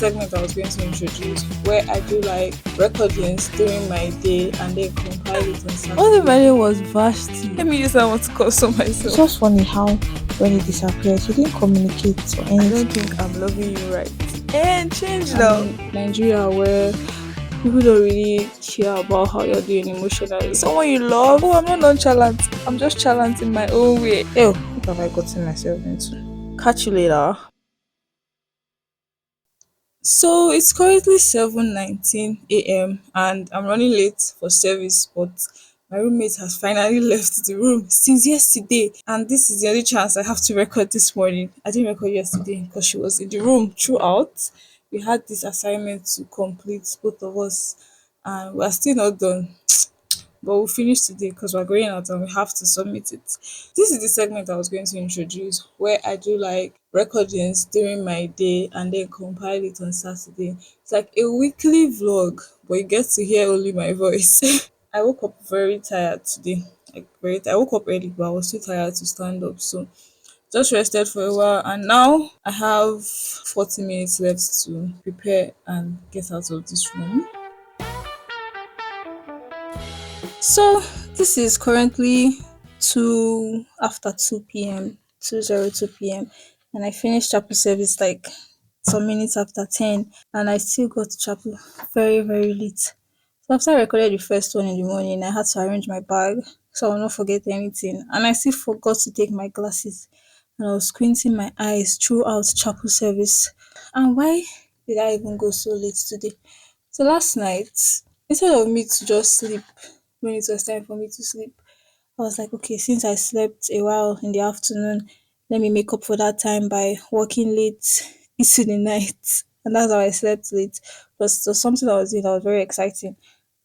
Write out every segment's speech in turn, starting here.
segment I was going to introduce where I do like recordings during my day and then compile it on What if my Saturday. name was Vashti? Let me use that one to console It's myself. just funny how when he disappeared, he didn't communicate or I don't anything. think I'm loving you right. And change I'm now. in Nigeria where people don't really care about how you're doing emotionally. Someone you love, oh, I'm not nonchalant. I'm just chalant in my own way. Ew, what have I gotten myself into? Catch you later. So it's currently 7:19 a.m. and I'm running late for service, but my roommate has finally left the room since yesterday. And this is the only chance I have to record this morning. I didn't record yesterday because she was in the room throughout. We had this assignment to complete, both of us, and we're still not done. But we'll finish today because we're going out and we have to submit it. This is the segment I was going to introduce where I do like recordings during my day and then compile it on Saturday. It's like a weekly vlog, but you get to hear only my voice. I woke up very tired today. I woke up early, but I was too tired to stand up. So just rested for a while and now I have 40 minutes left to prepare and get out of this room. So this is currently 2 after 2 p.m. 2:02 p.m. and I finished chapel service like some minutes after 10 and I still got to chapel very very late. So after I recorded the first one in the morning, I had to arrange my bag so I will not forget anything. And I still forgot to take my glasses and I was squinting my eyes throughout chapel service. And why did I even go so late today? So last night, instead of me to just sleep when it was time for me to sleep, I was like, okay, since I slept a while in the afternoon, let me make up for that time by working late into the night. And that's how I slept late. But it was something I was doing that was very exciting.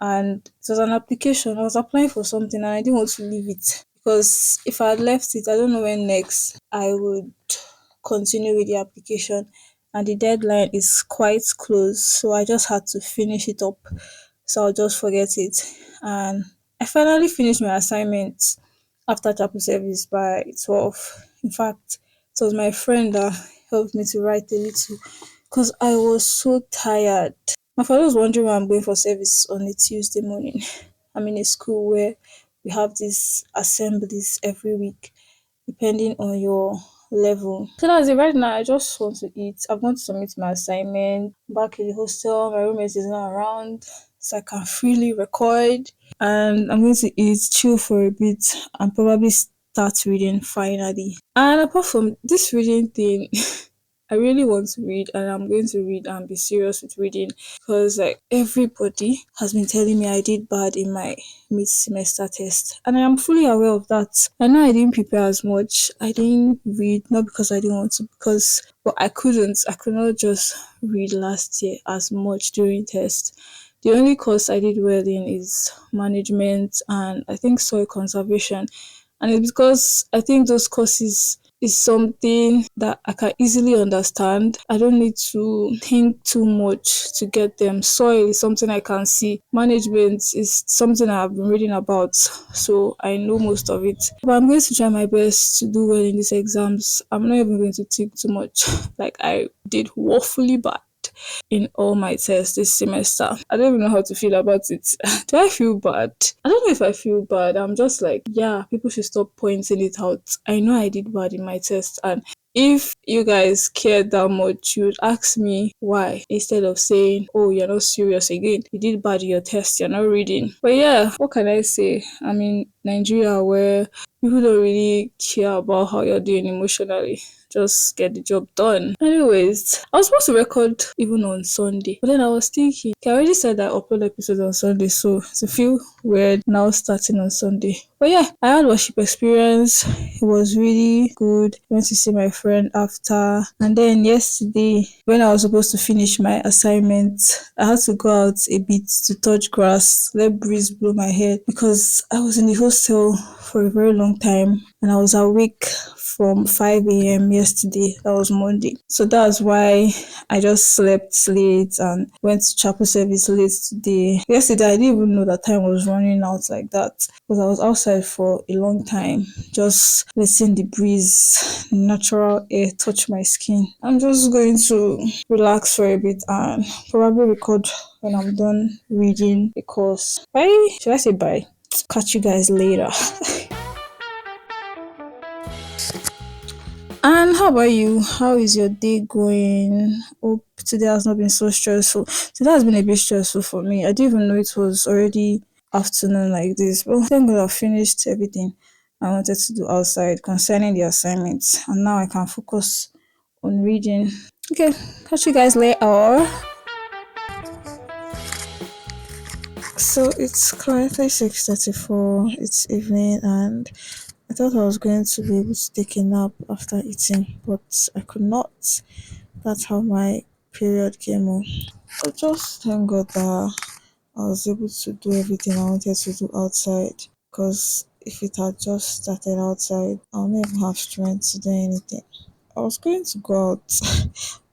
And it was an application. I was applying for something and I didn't want to leave it. Because if I had left it, I don't know when next I would continue with the application. And the deadline is quite close. So I just had to finish it up so I'll just forget it. And I finally finished my assignment after chapel service by 12. In fact, it was my friend that helped me to write a little because I was so tired. My father was wondering why I'm going for service on a Tuesday morning. I'm in a school where we have these assemblies every week depending on your level. So that's it. Right now, I just want to eat. I'm going to submit my assignment back in the hostel. My roommate is not around, so I can freely record. And I'm going to eat, chill for a bit, and probably start reading finally. And apart from this reading thing, I really want to read and I'm going to read and be serious with reading because like everybody has been telling me I did bad in my mid semester test and I am fully aware of that. I know I didn't prepare as much. I didn't read not because I didn't want to because but I could not just read last year as much during test. The only course I did well in is management and I think soil conservation. And it's because I think those courses is something that I can easily understand. I don't need to think too much to get them. Soil is something I can see. Management is something I've been reading about, so I know most of it. But I'm going to try my best to do well in these exams. I'm not even going to think too much. Like I did woefully bad in all my tests this semester. I don't even know how to feel about it. Do I feel bad? I don't know if I feel bad. I'm just like, yeah, people should stop pointing it out. I know I did bad in my test and if you guys cared that much, you would ask me why instead of saying, oh, you're not serious again. You did bad in your test, you're not reading. But yeah, what can I say? I'm in Nigeria where people don't really care about how you're doing emotionally. Just get the job done. Anyways, I was supposed to record even on Sunday, but then I was thinking, okay, I already said that I upload episodes on Sunday, so it feel weird now starting on Sunday. But yeah, I had worship experience. It was really good. Went to see my friend after, and then yesterday when I was supposed to finish my assignment, I had to go out a bit to touch grass, let breeze blow my head because I was in the hostel for a very long long time, and I was awake from 5 a.m. yesterday. That was Monday. So that's why I just slept late and went to chapel service late today. Yesterday, I didn't even know that time was running out like that because I was outside for a long time, just letting the breeze, natural air touch my skin. I'm just going to relax for a bit and probably record when I'm done reading the course. Bye. Should I say bye? Catch you guys later. And how about you? How is your day going? Hope today has not been so stressful. Today has been a bit stressful for me. I didn't even know it was already afternoon like this. But thank God I finished everything I wanted to do outside concerning the assignments. And now I can focus on reading. Okay, catch you guys later. So it's currently 6:34. It's evening, and I thought I was going to be able to take a nap after eating, but I could not. That's how my period came on. But just thank God that I was able to do everything I wanted to do outside. Because if it had just started outside, I'll never have strength to do anything. I was going to go out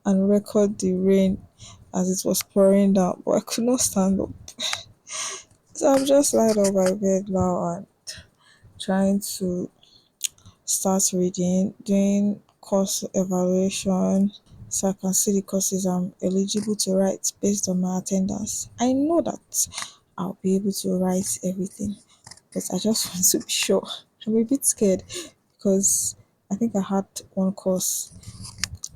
and record the rain as it was pouring down, but I could not stand up. So I'm just lying on my bed now and trying to start reading, doing course evaluation so I can see the courses I'm eligible to write based on my attendance. I know that I'll be able to write everything, but I just want to be sure. I'm a bit scared because I think I had one course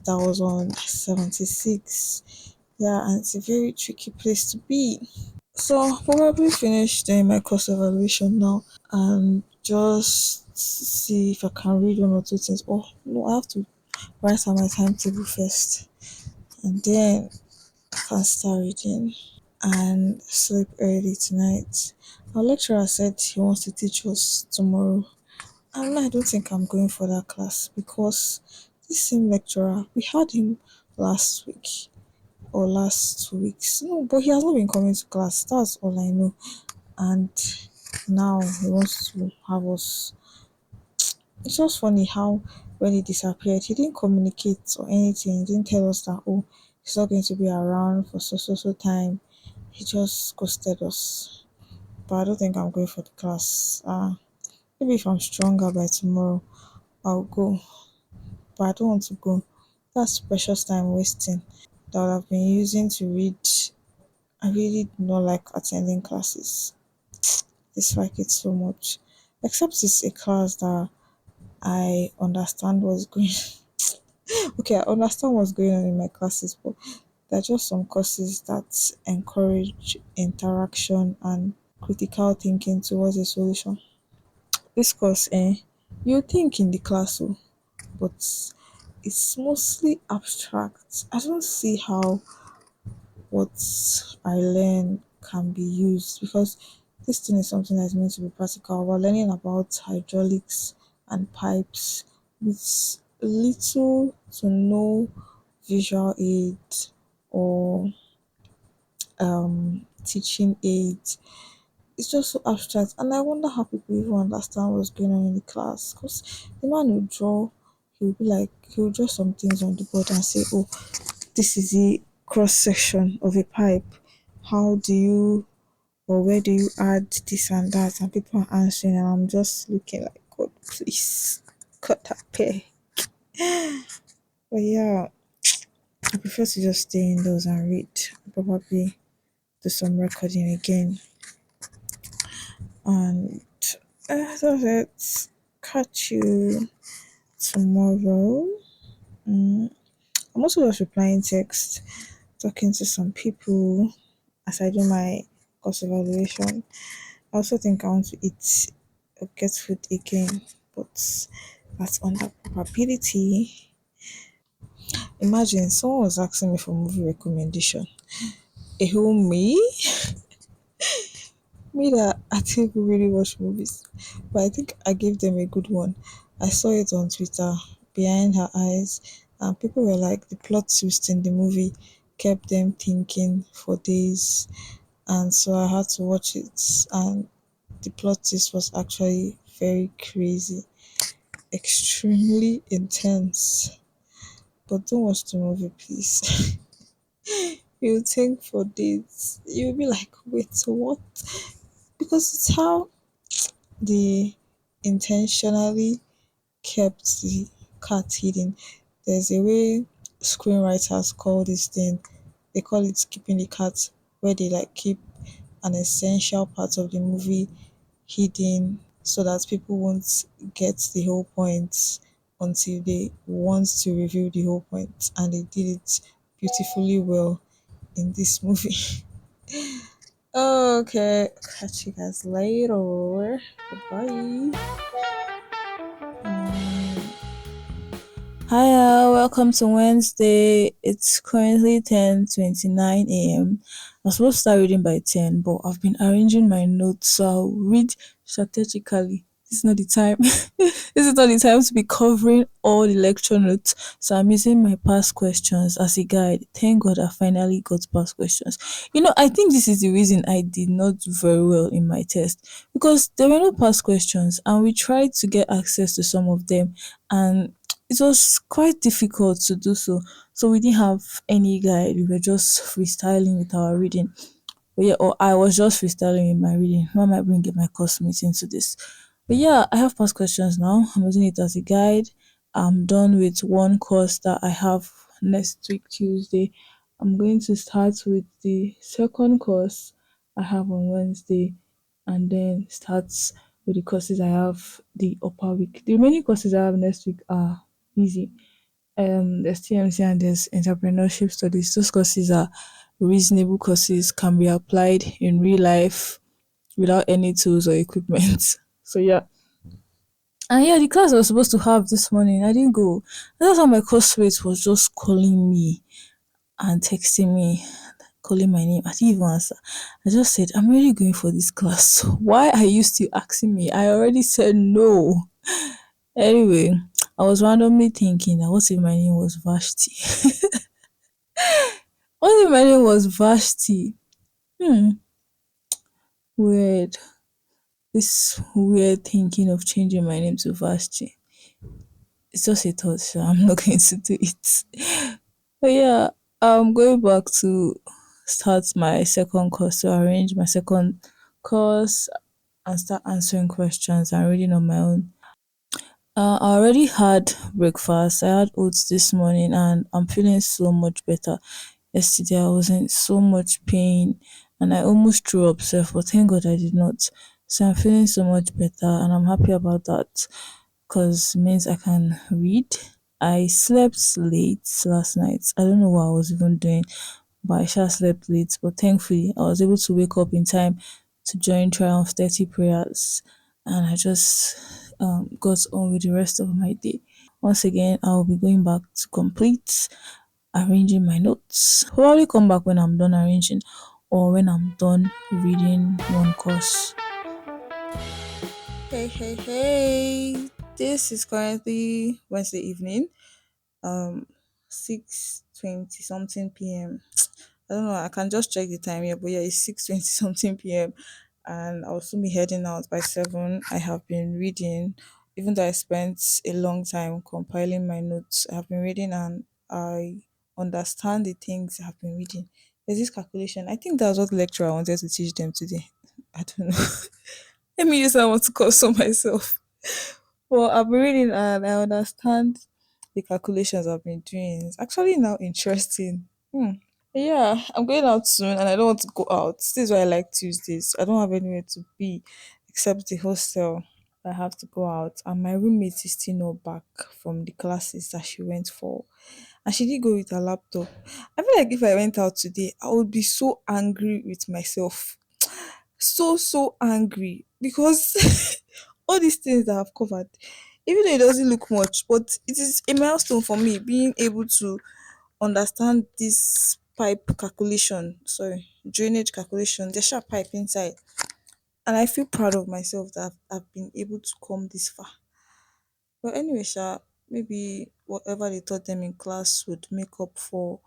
that was on 76. Yeah, and it's a very tricky place to be. So I'll probably finish doing my course evaluation now and just see if I can read one or two things. Oh no, I have to write out my timetable first and then I can start reading and sleep early tonight. Our lecturer said he wants to teach us tomorrow. And I don't think I'm going for that class because this same lecturer, we had him last week or last 2 weeks. No, but he has not been coming to class. That's all I know. And now he wants to have us. It's just funny how when he disappeared, he didn't communicate or anything. He didn't tell us that, oh, he's not going to be around for so time. He just ghosted us. But I don't think I'm going for the class. Maybe if I'm stronger by tomorrow, I'll go. But I don't want to go. That's precious time wasting that I would have been using to read. I really do not like attending classes. Dislike it so much. Except it's a class that I understand what's going okay, I understand what's going on in my classes, but there are just some courses that encourage interaction and critical thinking towards a solution. This course, you think in the class, oh, but it's mostly abstract. I don't see how what I learn can be used because this thing is something that is meant to be practical. We're learning about hydraulics and pipes with little to no visual aid or teaching aids. It's just so abstract, and I wonder how people even understand what's going on in the class. Because the man will draw, he'll be like, he'll draw some things on the board and say, "Oh, this is the cross section of a pipe. How do you or where do you add this and that?" And people are answering, and I'm just looking like, God, please cut that pair. But yeah, I prefer to just stay indoors and read. Probably do some recording again. And that's it. Catch you tomorrow. Mm. I'm also just replying text, talking to some people as I do my course evaluation. I also think I want to eat or get food again, but that's under probability. Imagine someone was asking me for movie recommendation. A whole me that I think we really watch movies, but I think I gave them a good one. I saw it on Twitter, Behind Her Eyes, and people were like, the plot twist in the movie kept them thinking for days, and so I had to watch it, and the plot twist was actually very crazy, extremely intense. But don't watch the movie, please. You'll think for days. You'll be like, wait, what? Because it's how they intentionally kept the cat hidden. There's a way screenwriters call this thing, they call it keeping the cat, where they like keep an essential part of the movie hidden so that people won't get the whole point until they want to reveal the whole point. And they did it beautifully well in this movie. Okay, catch you guys later. Bye. Hiya, welcome to Wednesday. It's currently 10:29 a.m. I was supposed to start reading by 10, but I've been arranging my notes, so I'll read strategically. This is not the time. This is not the time to be covering all the lecture notes. So I'm using my past questions as a guide. Thank God I finally got past questions. I think this is the reason I did not do very well in my test, because there were no past questions and we tried to get access to some of them, and it was quite difficult to do so. So we didn't have any guide. We were just freestyling with our reading. But yeah, or I was just freestyling with my reading. Why am I bringing my classmates into this? But yeah, I have past questions now. I'm using it as a guide. I'm done with one course that I have next week, Tuesday. I'm going to start with the second course I have on Wednesday, and then starts with the courses I have the upper week. The remaining courses I have next week are easy. There's TMC and there's entrepreneurship studies. Those courses are reasonable courses, can be applied in real life without any tools or equipment. So yeah. And yeah, the class I was supposed to have this morning, I didn't go. That's how my classmate was just calling me and texting me, calling my name. I didn't even answer. I just said, I'm really going for this class. Why are you still asking me? I already said no. Anyway, I was randomly thinking that what if my name was Vashti? What if my name was Vashti? Hmm, weird. This weird thinking of changing my name to Vashti. It's just a thought, so I'm not going to do it. But yeah, I'm going back to start my second course, to arrange my second course and start answering questions and reading on my own. I already had breakfast. I had oats this morning and I'm feeling so much better. Yesterday I was in so much pain and I almost threw up self, but thank God I did not. So I'm feeling so much better and I'm happy about that, because it means I can read. I slept late last night. I don't know what I was even doing, but I sure slept late. But thankfully, I was able to wake up in time to join Triumph 30 prayers, and I just got on with the rest of my day. Once again, I'll be going back to complete arranging my notes. Probably come back when I'm done arranging or when I'm done reading one course. Hey, hey, hey. This is currently Wednesday evening, um 6:20 something p.m. I don't know, I can just check the time here, but yeah, it's 6:20 something p.m. and I'll soon be heading out by 7. I have been reading, even though I spent a long time compiling my notes. I have been reading and I understand the things I have been reading. There's this calculation. I think that's what lecturer wanted to teach them today. I don't know. Let me use that one to console myself. Well, I've been reading and I understand the calculations I've been doing. It's actually now interesting. Yeah, I'm going out soon and I don't want to go out. This is why I like Tuesdays. I don't have anywhere to be except the hostel. I have to go out and my roommate is still not back from the classes that she went for. And she did go with her laptop. I feel like if I went out today, I would be so angry with myself. So angry because all these things that I've covered, even though it doesn't look much, but it is a milestone for me being able to understand this pipe calculation, sorry, drainage calculation. There's a pipe inside, and I feel proud of myself that I've been able to come this far. But anyway, maybe whatever they taught them in class would make up for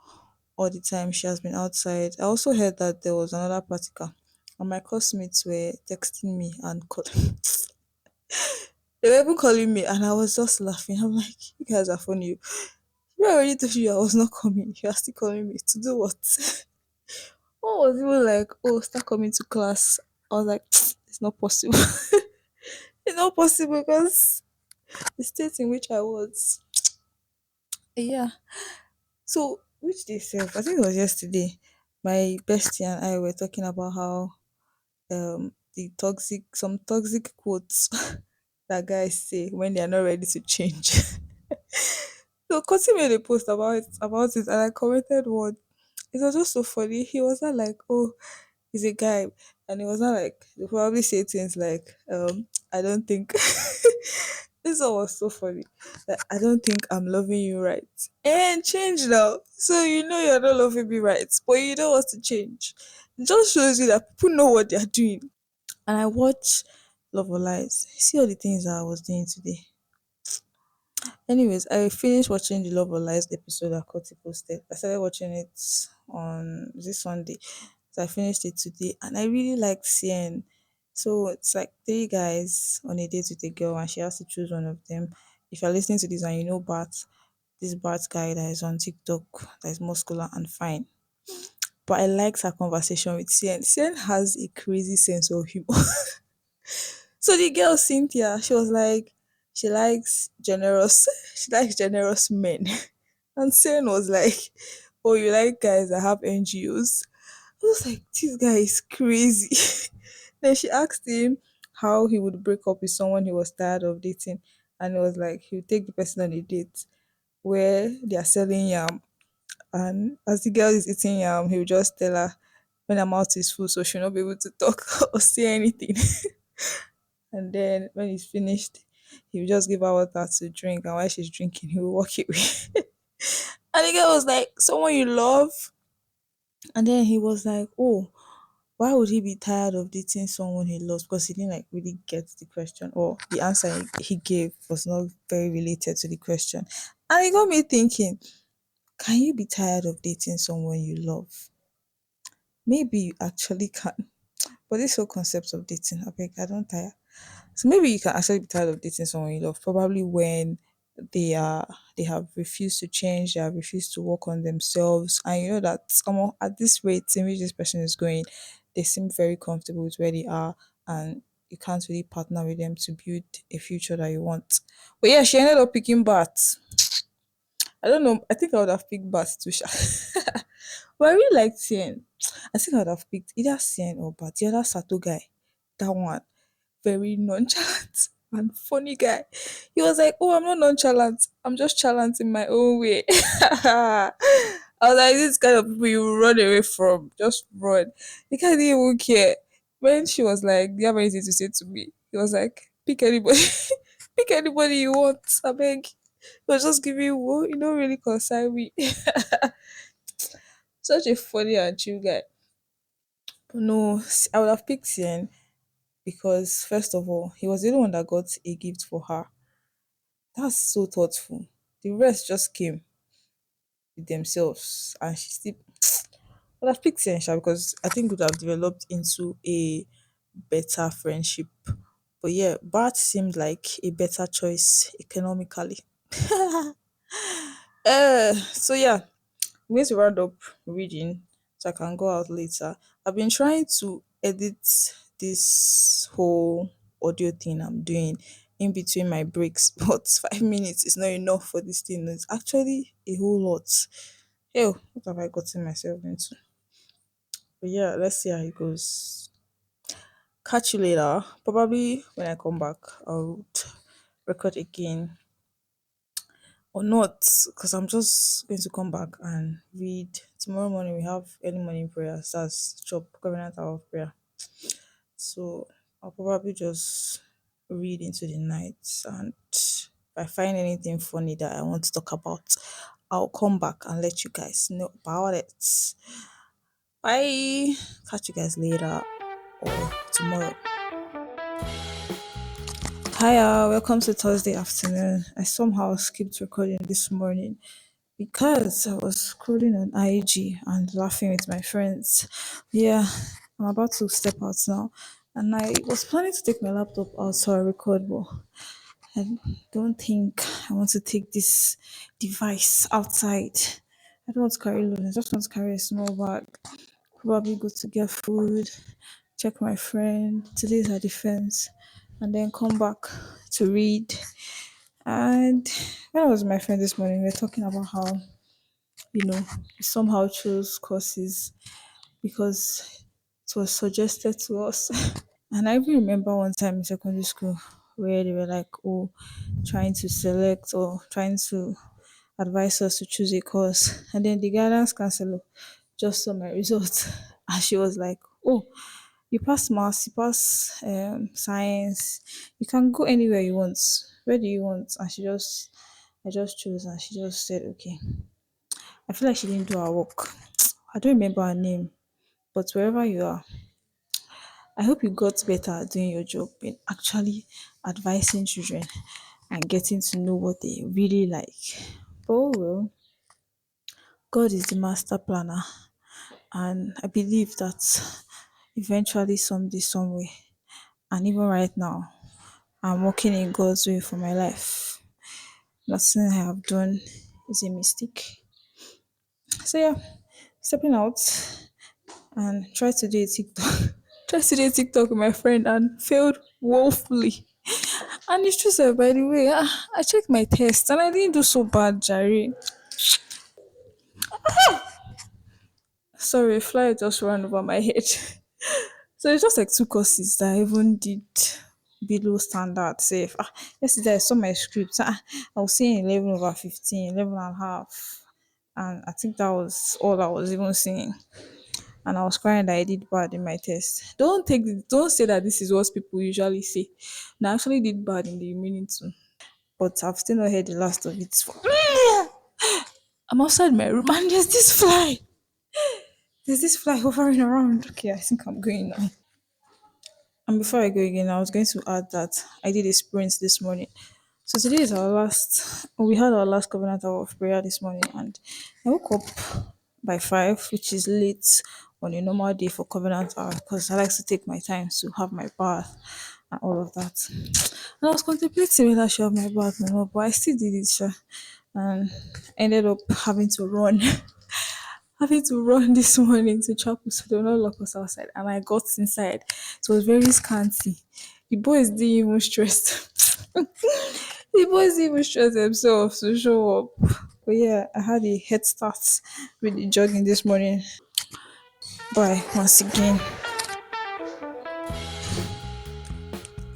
all the time she has been outside. I also heard that there was another practical, and my classmates were texting me and calling. They were even calling me, and I was just laughing. I'm like, you guys are funny. You already told you I was not coming. You are still calling me to do what? What was even like, oh, start coming to class. I was like, it's not possible. It's not possible because the state in which I was. Yeah. So, which day self? I think it was yesterday. My bestie and I were talking about how some toxic quotes that guys say when they are not ready to change. So Kosi made a post about it and I commented one. It was just so funny. He was not like, oh, he's a guy. And he was not like they probably say things like, I don't think this one was so funny. That I don't think I'm loving you right. And change now. So you know you're not loving me right, but you don't want to change. It just shows you that people know what they're doing. And I watch Love or Lies. See all the things that I was doing today. Anyways, I finished watching the Love or Lies episode that Coty posted. I started watching it on this Sunday. So I finished it today and I really liked Sien. So it's like three guys on a date with a girl and she has to choose one of them. If you're listening to this and you know Bart, this Bart guy that is on TikTok that is muscular and fine. But I liked her conversation with Sien. Sien has a crazy sense of humor. So the girl Cynthia, she was like, she likes generous, she likes generous men. And Sen was like, oh, you like guys that have NGOs? I was like, this guy is crazy. Then she asked him how he would break up with someone he was tired of dating. And it was like, he would take the person on a date where they are selling yam. And as the girl is eating yam, he would just tell her when her mouth is full, so she'll not be able to talk or say anything. And then when he's finished, he will just give her water to drink. And while she's drinking, he will walk away. And the girl was like, someone you love? And then he was like, oh, why would he be tired of dating someone he loves? Because he didn't like really get the question, or the answer he gave was not very related to the question. And it got me thinking, can you be tired of dating someone you love? Maybe you actually can. But this whole concept of dating, I don't tire. So maybe you can actually be tired of dating someone you love. Probably when they have refused to change, they have refused to work on themselves, and you know that someone at this rate in which this person is going, they seem very comfortable with where they are, and you can't really partner with them to build a future that you want. But yeah, she ended up picking Bats. I don't know. I think I would have picked Bats too. Sha. But I really liked Sien. I think I would have picked either Sien or Bat. The other Sato guy, that one, very nonchalant and funny guy. He was like, oh, I'm not nonchalant. I'm just chalant in my own way. I was like, this kind of people you run away from. Just run. The guy didn't even care. When she was like, do you have anything to say to me? He was like, pick anybody. Pick anybody you want. I beg. He was just giving you don't really concern me. Such a funny and chill guy. But no, I would have picked Sien because first of all, he was the only one that got a gift for her. That's so thoughtful. The rest just came with themselves, and she still. Well, I've picked Sensha because I think it would have developed into a better friendship. But yeah, Bart seemed like a better choice economically. So yeah, I'm going to round up reading so I can go out later. I've been trying to edit this whole audio thing I'm doing in between my breaks, but 5 minutes is not enough for this thing. It's actually a whole lot. Hell, what have I gotten myself into? But yeah, let's see how it goes. Catch you later. Probably when I come back, I'll record again or not because I'm just going to come back and read. Tomorrow morning we have early morning prayers. That's chop covenant hour of prayer. So I'll probably just read into the night, and if I find anything funny that I want to talk about, I'll come back and let you guys know about it. Bye. Catch you guys later or tomorrow. Hiya, welcome to Thursday afternoon. I somehow skipped recording this morning because I was scrolling on IG and laughing with my friends. Yeah, I'm about to step out now. And I was planning to take my laptop out so I record, but I don't think I want to take this device outside. I don't want to carry load. I just want to carry a small bag. Probably go to get food, check my friend. Today's her defense, and then come back to read. And when I was with my friend this morning, we were talking about how we somehow chose courses because it was suggested to us. And I even remember one time in secondary school where they were like, oh, trying to select or trying to advise us to choose a course. And then the guidance counselor just saw my results and she was like, oh, you pass maths, you pass science, you can go anywhere you want. Where do you want? I just chose and she just said, okay. I feel like she didn't do her work. I don't remember her name, but wherever you are, I hope you got better at doing your job in actually advising children and getting to know what they really like. Oh well, God is the master planner, and I believe that eventually, someday, some way, and even right now, I'm working in God's way for my life. Nothing I have done is a mistake. So yeah, stepping out and try to do a TikTok. Try to do a TikTok with my friend and failed woefully. And it's true, sir, by the way, I checked my test and I didn't do so bad, Jerry. Sorry, a fly just ran over my head. So it's just like two courses that I even did below standard safe. Yesterday I saw my script. I was saying 11 over 15, 11 and a half. And I think that was all I was even seeing. And I was crying that I did bad in my test. Don't say that this is what people usually say. And I actually did bad in the remaining two. But I've still not heard the last of it. I'm outside my room and there's this fly. There's this fly hovering around. Okay, I think I'm going now. And before I go again, I was going to add that I did a sprint this morning. So today is our last, we had our last covenant hour of prayer this morning, and I woke up by 5, which is late on a normal day for covenant hour because I like to take my time to have my bath and all of that. And I was contemplating whether I should have my bath or not, but I still did it, sha, and ended up having to run. Having to run this morning to chapel so they will not lock us outside. And I got inside. It was very scanty. The boys didn't even stress. The boys didn't even stress themselves to show up. But yeah, I had a head start with the jogging this morning. Bye once again.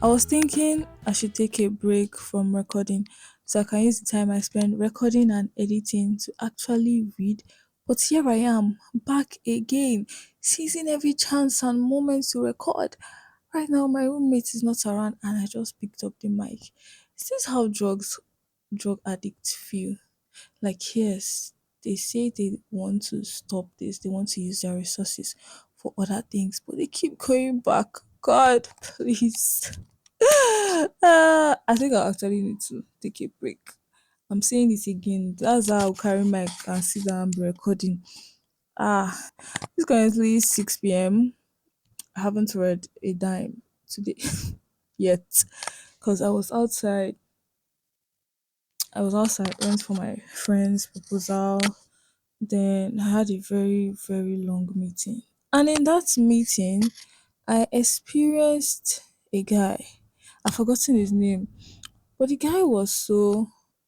I was thinking I should take a break from recording so I can use the time I spend recording and editing to actually read. But here I am, back again, seizing every chance and moment to record. Right now, my roommate is not around and I just picked up the mic. Is this how drug addicts feel? Like, yes, they say they want to stop this, they want to use their resources for other things, but they keep going back. God, please. I think I actually need to take a break. I'm saying this again. That's how I'll carry my and sit down and be recording. It's currently 6 p.m. I haven't read a dime today yet because I was outside, went for my friend's proposal. Then I had a very, very long meeting. And in that meeting, I experienced a guy. I've forgotten his name. But the guy was so,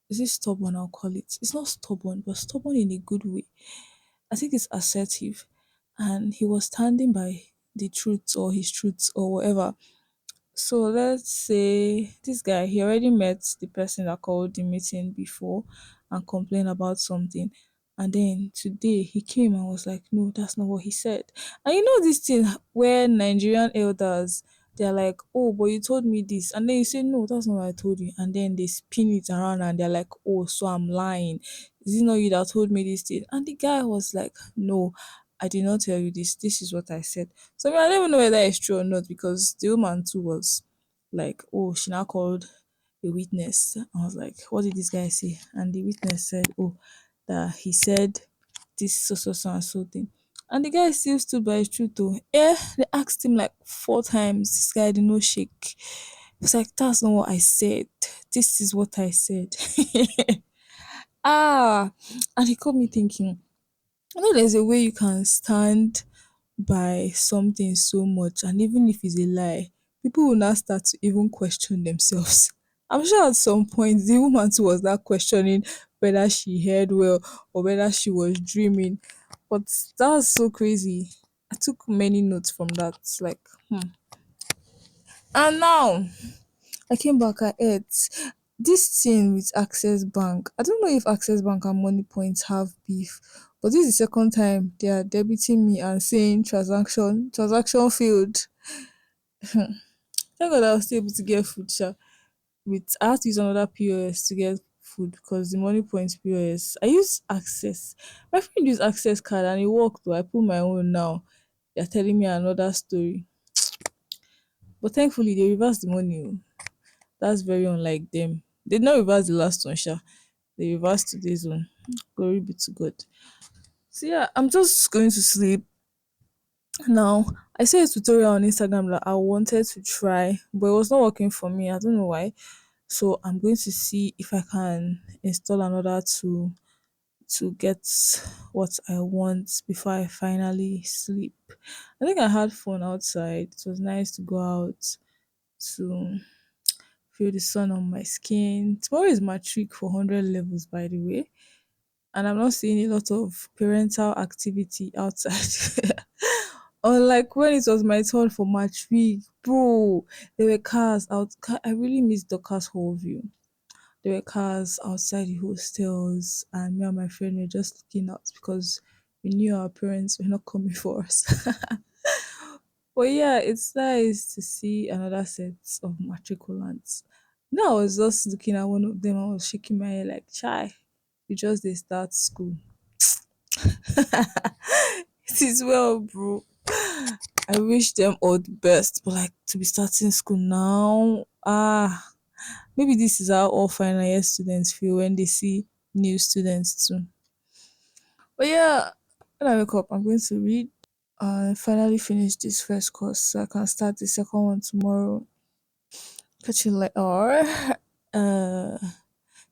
is it stubborn? I'll call it. It's not stubborn, but stubborn in a good way. I think it's assertive. And he was standing by the truth or his truth or whatever. So let's say this guy, he already met the person that called the meeting before and complained about something. And then today he came and was like, no, that's not what he said. And you know this thing where Nigerian elders, they're like, oh, but you told me this. And then you say, no, that's not what I told you. And then they spin it around and they're like, oh, so I'm lying. Is it not you that told me this thing? And the guy was like, no, I did not tell you this. This is what I said. So I mean, I don't even know whether it's true or not because the woman too was like, oh, she now called a witness. I was like, what did this guy say? And the witness said, oh, that he said this so and so thing. And the guy still stood by his truth though. Eh, they asked him like 4 times. This guy did not shake. He was like, that's not what I said. This is what I said. Ah, and he got me thinking, I know there's a way you can stand by something so much, and even if it's a lie, people will now start to even question themselves. I'm sure at some point the woman too was not questioning whether she heard well or whether she was dreaming. But that was so crazy. I took many notes from that. Like, and now I came back, I ate this thing with Access Bank. I don't know if Access Bank and Money Points have beef, but this is the second time they are debiting me and saying transaction failed. Thank God I was still able to get food, sha. With I had to use another POS to get food because the Money Points POS. I use Access. My friend used Access card and it worked. Though I put my own now. They're telling me another story. But thankfully they reversed the money. Oh. That's very unlike them. They did not reverse the last one, sha. They reversed today's one. Glory be to God. So yeah, I'm just going to sleep now. I saw a tutorial on Instagram that I wanted to try, but it was not working for me. I don't know why. So I'm going to see if I can install another to get what I want before I finally sleep. I think I had fun outside. It was nice to go out to feel the sun on my skin. Tomorrow is my trick for 100 levels, by the way. And I'm not seeing a lot of parental activity outside. Unlike when it was my turn for match week, bro, there were cars out. I really miss the cars whole view. There were cars outside the hostels, and me and my friend were just looking out because we knew our parents were not coming for us. But yeah, it's nice to see another set of matriculants. Now I was just looking at one of them, I was shaking my head like, chai, you just they start school. It is well, bro. I wish them all the best, but like to be starting school now, maybe this is how all final year students feel when they see new students too. But yeah, when I wake up, I'm going to read and finally finish this first course so I can start the second one tomorrow. Catch you later. Or if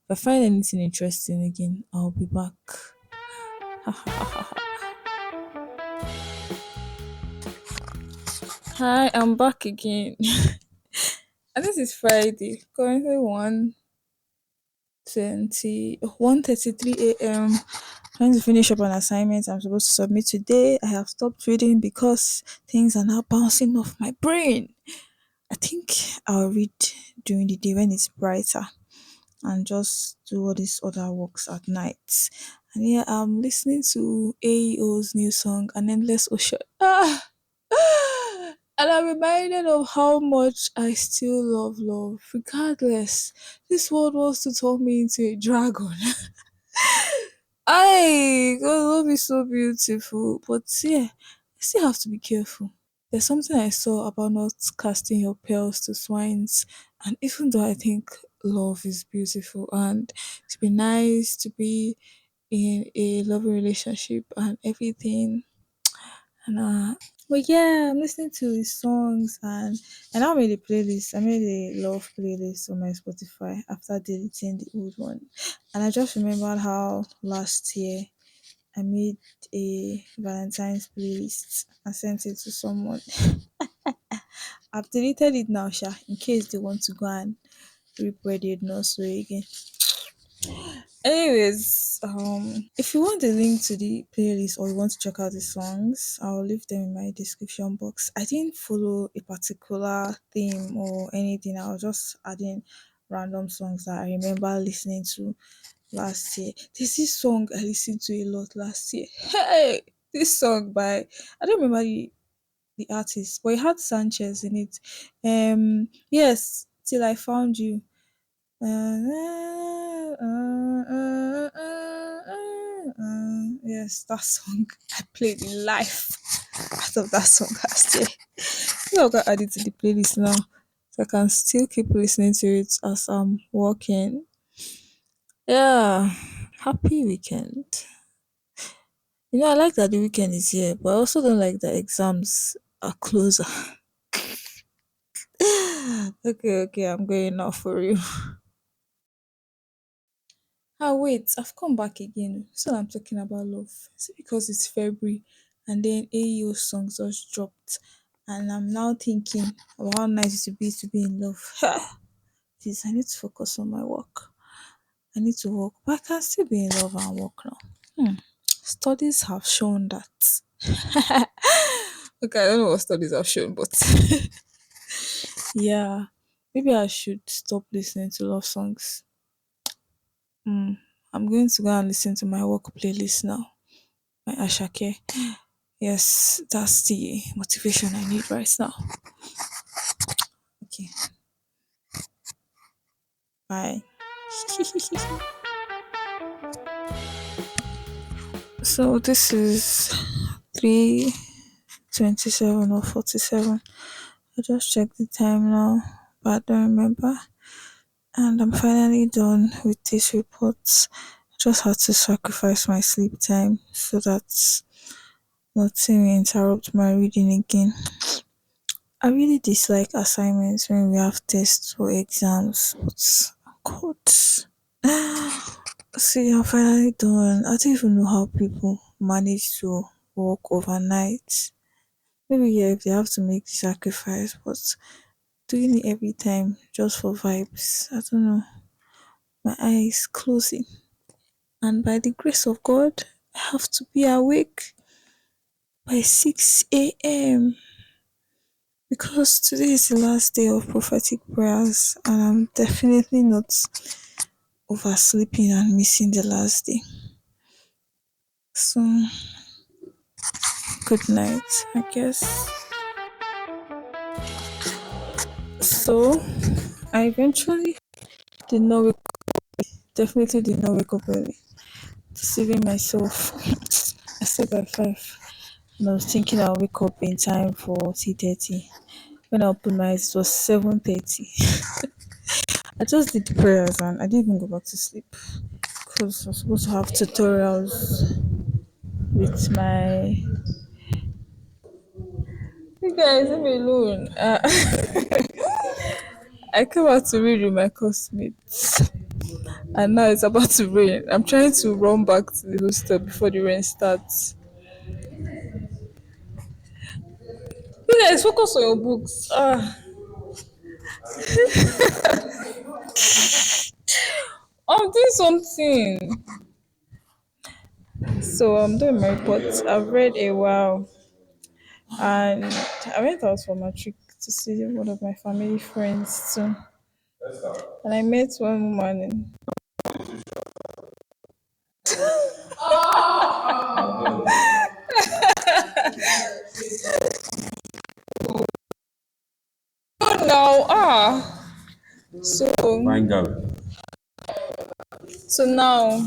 I find anything interesting again, I'll be back. Hi, I'm back again. And this is Friday, currently 1:33 a.m. Trying to finish up an assignment I'm supposed to submit today. I have stopped reading because things are now bouncing off my brain. I think I'll read during the day when it's brighter and just do all these other works at night. And yeah, I'm listening to AEO's new song, An Endless Ocean. And I'm reminded of how much I still love love, regardless. This world wants to turn me into a dragon. God, love is so beautiful. But yeah, I still have to be careful. There's something I saw about not casting your pearls to swines. And even though I think love is beautiful and to be nice, to be in a loving relationship and everything, and but yeah, I'm listening to his songs and I made a playlist. I made a love playlist on my Spotify after deleting the old one. And I just remembered how last year I made a Valentine's playlist and sent it to someone. I've deleted it now, Sha, in case they want to go and rip where they did not so again. Anyways, if you want the link to the playlist or you want to check out the songs, I'll leave them in my description box. I didn't follow a particular theme or anything. I was just adding random songs that I remember listening to last year. There's this song I listened to a lot last year. Hey, this song by I don't remember the artist, but it had Sanchez in it. Yes, Till I Found You. Yes, that song. I played in life out of that song last year. I will add it to the playlist now. So I can still keep listening to it as I'm walking. Yeah. Happy weekend. I like that the weekend is here, but I also don't like that exams are closer. Okay, okay, I'm going now for you. Ah, wait, I've come back again. So I'm talking about love. Is it because it's February and then AEO songs just dropped? And I'm now thinking about how nice it would be to be in love. Please, I need to focus on my work. I need to work, but I can still be in love and work now. Studies have shown that. Okay, I don't know what studies have shown, but yeah, maybe I should stop listening to love songs. I'm going to go and listen to my work playlist now. My Ashake. Yes, that's the motivation I need right now. Okay, bye. So this is 3:27 or 47. I just checked the time now, but I don't remember. And I'm finally done with these reports. I just had to sacrifice my sleep time so that nothing will interrupt my reading again. I really dislike assignments when we have tests or exams, but God. See, I'm finally done. I don't even know how people manage to work overnight. Maybe yeah, if they have to make the sacrifice, but doing it every time just for vibes, I don't know. My eyes closing, and by the grace of God, I have to be awake by 6 a.m. because today is the last day of prophetic prayers, and I'm definitely not oversleeping and missing the last day. So, good night, I guess. So, I eventually did not wake, definitely did not wake up early, deceiving myself. I slept by 5, and I was thinking I'll wake up in time for 3:30. When I opened my eyes, it was 7:30. I just did the prayers and I didn't even go back to sleep because I was supposed to have tutorials with my. You guys, leave me alone. I came out to read with my classmates, and now it's about to rain. I'm trying to run back to the hostel before the rain starts. You guys, focus on your books. I'm doing something. So I'm doing my report. I've read a while, and I went out for my trip to see one of my family friends too. And I met one woman. Oh no! So fine girl. So now,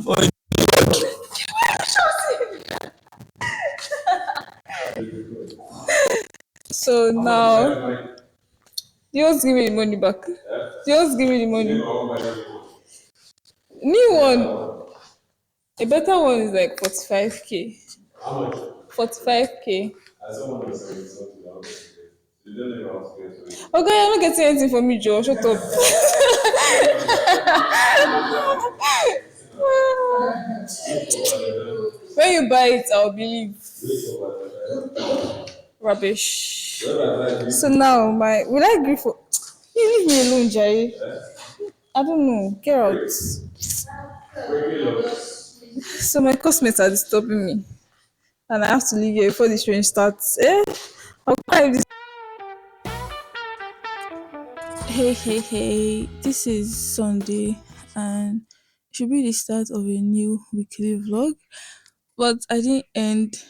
so now, you just give me the money back. You just give me the money. New one, a better one is like 45K. How much? 45K. As someone was saying something else. You don't know how to get to it. Okay, you're not getting anything from me, Joe. Shut up. When you buy it, I'll believe. Rubbish. So now, my will I agree for? You leave me alone, Jay. I don't know. Get out. So my classmates are disturbing me, and I have to leave here before the train starts. I'll cry if this. Hey, hey, hey! This is Sunday, and it should be the start of a new weekly vlog. But I didn't end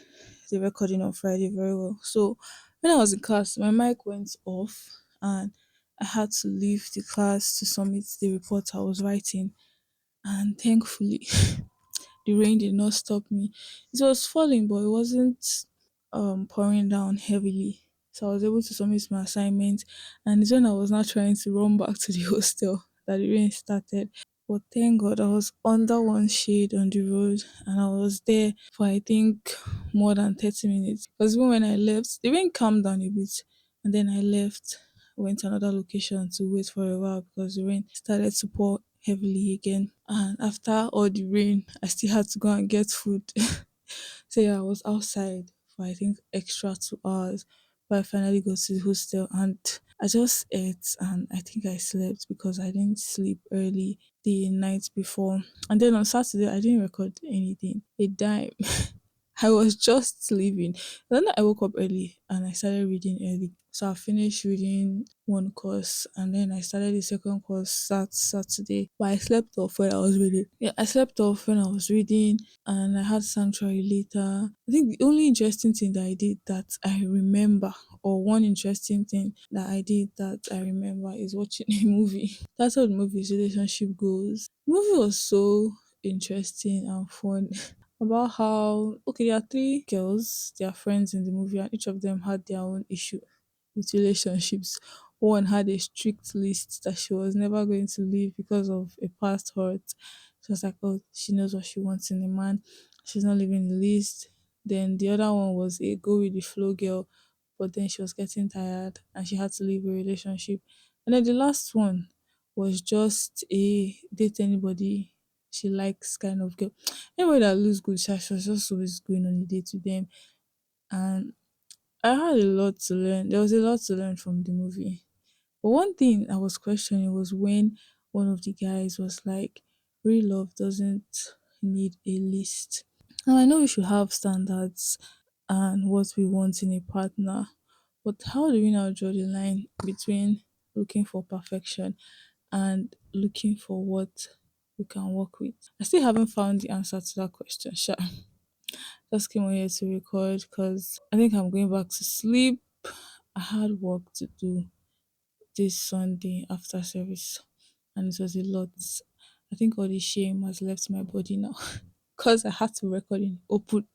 the recording on Friday very well. So when I was in class, my mic went off, and I had to leave the class to submit the report I was writing. And thankfully, the rain did not stop me. It was falling, but it wasn't pouring down heavily. So I was able to submit my assignment. And it's when I was now trying to run back to the hostel that the rain started. But thank God I was under one shade on the road and I was there for I think more than 30 minutes. Because even when I left, the rain calmed down a bit. And then I left, went to another location to wait for a while because the rain started to pour heavily again. And after all the rain, I still had to go and get food. So yeah, I was outside for I think extra 2 hours. But I finally got to the hostel and I just ate and I think I slept because I didn't sleep early the night before. And then on Saturday I didn't record anything. A dime. I was just sleeping. Then I woke up early and I started reading early. So I finished reading one course and then I started the second course that Saturday. But I slept off when I was reading. Yeah, I slept off when I was reading and I had sanctuary later. I think the only interesting thing that I did that I remember, or one interesting thing that I did that I remember, is watching a movie. That's how the movie's relationship goes. The movie was so interesting and fun. About how okay, there are three girls, they are friends in the movie, and each of them had their own issue with relationships. One had a strict list that she was never going to leave because of a past hurt. She was like, oh, she knows what she wants in a man. She's not leaving the list. Then the other one was a go with the flow girl, but then she was getting tired and she had to leave a relationship. And then the last one was just a date anybody she likes kind of girl. Anybody that looks good, she was just always going on a date with them. And I had a lot to learn. There was a lot to learn from the movie. But one thing I was questioning was when one of the guys was like, real love doesn't need a list. Now I know we should have standards and what we want in a partner, but how do we now draw the line between looking for perfection and looking for what we can work with? I still haven't found the answer to that question, Sha. Just came on here to record because I think I'm going back to sleep. I had work to do this Sunday after service, and it was a lot. I think all the shame has left my body now because I had to record in open,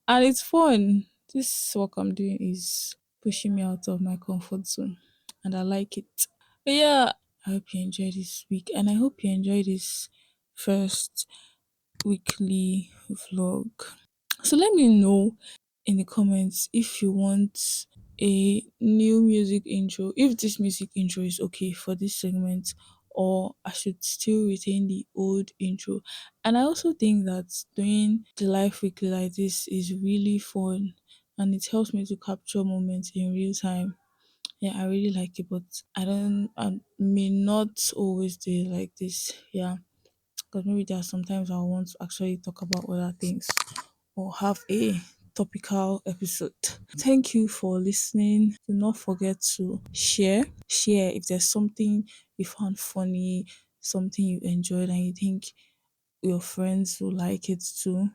and it's fun. This work I'm doing is pushing me out of my comfort zone, and I like it. But yeah, I hope you enjoy this week, and I hope you enjoy this first weekly vlog. So let me know in the comments if you want a new music intro, if this music intro is okay for this segment, or I should still retain the old intro. And I also think that doing the live weekly like this is really fun and it helps me to capture moments in real time. Yeah, I really like it, but I may not always do it like this. Yeah, because maybe there are sometimes I want to actually talk about other things or have a topical episode. Thank you for listening. Do not forget to share. Share if there's something you found funny, something you enjoyed, and you think your friends will like it too.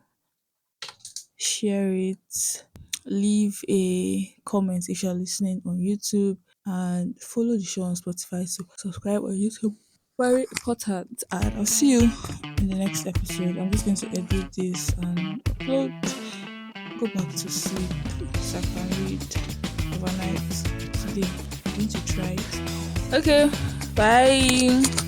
Share it. Leave a comment if you're listening on YouTube and follow the show on Spotify to subscribe on YouTube. Very important. And I'll see you in the next episode. I'm just going to edit this and upload. Go back to sleep so I can read overnight today. I'm going to try it. Okay, bye.